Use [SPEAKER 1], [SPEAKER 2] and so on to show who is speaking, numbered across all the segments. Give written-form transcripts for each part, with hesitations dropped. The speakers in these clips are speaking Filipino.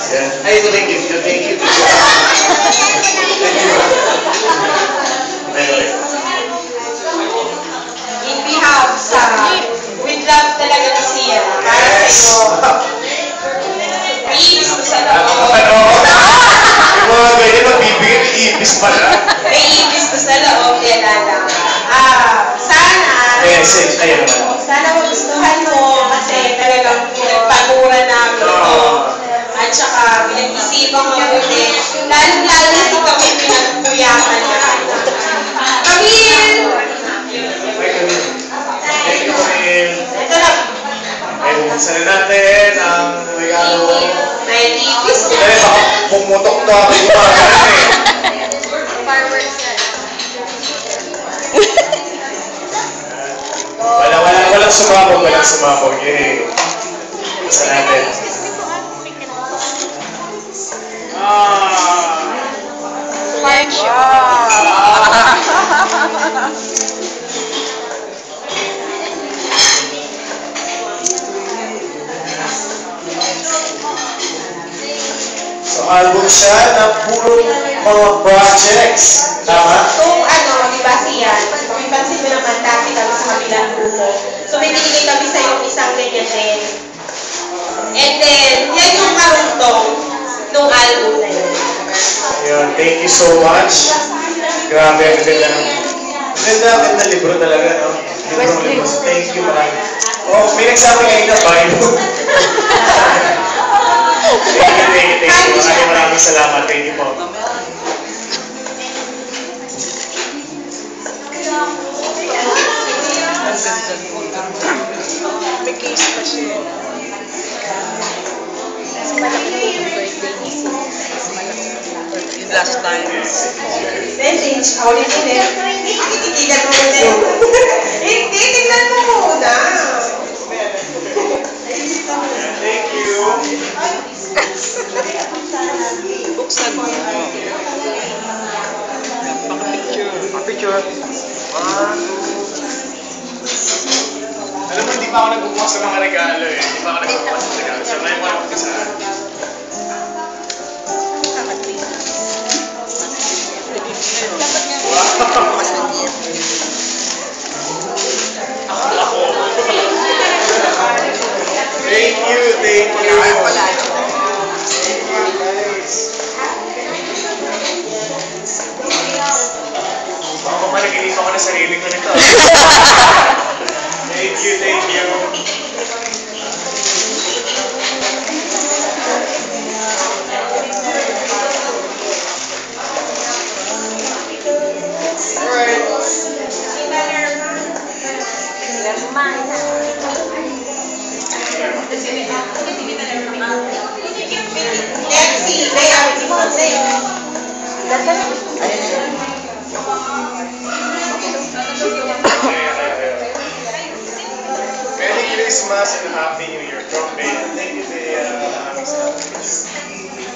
[SPEAKER 1] Yan. Ay, ito thank you. Thank you. Thank you. Ayun.
[SPEAKER 2] In behalf sa with love talaga to siya. Para sa iyo. Iibis ko sa loob.
[SPEAKER 1] Ano? Yung mga ganyan, magbibigay, iibis pala.
[SPEAKER 2] May iibis ko sa loob, yan lang. Sana,
[SPEAKER 1] Ayun naman.
[SPEAKER 2] sana magustuhan mo kasi talagang pinagpaguran namin ito. At saka pinag-isipan mabuti. Lalo-lalo na si kami pinagpuyakan na. Camille!
[SPEAKER 1] Ay, Camille. Thank you, Camille.
[SPEAKER 2] Ito na.
[SPEAKER 1] Ay, buksan na natin ang regalo.
[SPEAKER 2] May tipis na.
[SPEAKER 1] Dahil baka pumutok to ako yung mga ganun eh.
[SPEAKER 2] Fireworks na.
[SPEAKER 1] Walang sumabog. Yay. Buksan natin. So, album siya na puro mga projects. Tama?
[SPEAKER 2] Kung di ba siya, kung ipansin mo naman dati kami sa kabilang grupo. So may binigay kami sa yung isang ganyan din. And then, yan yung karugtong nung album na yun.
[SPEAKER 1] Ayun, thank you so much. Grabe, ang ganda ng... Ganda libro talaga, no? Libro. Thank you, marami. Oh, may nagsabi ngayon na Bible. Thank you. Maraming salamat. Thank you po.
[SPEAKER 3] May case pa siya. Mas malaki yung birthday ni Sid. Mas malaki yung last time.
[SPEAKER 2] Message, ulit. Titigilan mo muna yun. Hindi, tignan mo muna.
[SPEAKER 1] Thank you.
[SPEAKER 3] Buksan mo. Picture.
[SPEAKER 1] Alam mo, hindi pa ako nagbubukas sa mga regalo eh. Hindi pa ako nagbubukas sa regalo. So, ngayon ko lang mag-isa. Thank you. Baka pa nag-iisip ako na sarili ko nito. Thank you. Merry Christmas and Happy New Year from Bea. Thank you, Bea. Maraming salamat.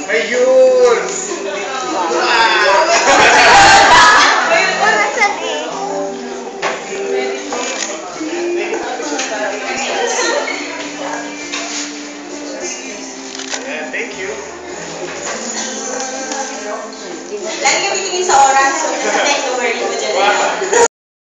[SPEAKER 1] Ayun! Thank you.
[SPEAKER 2] Lagi kami tingin sa oras. So, sa techno, mo dyan.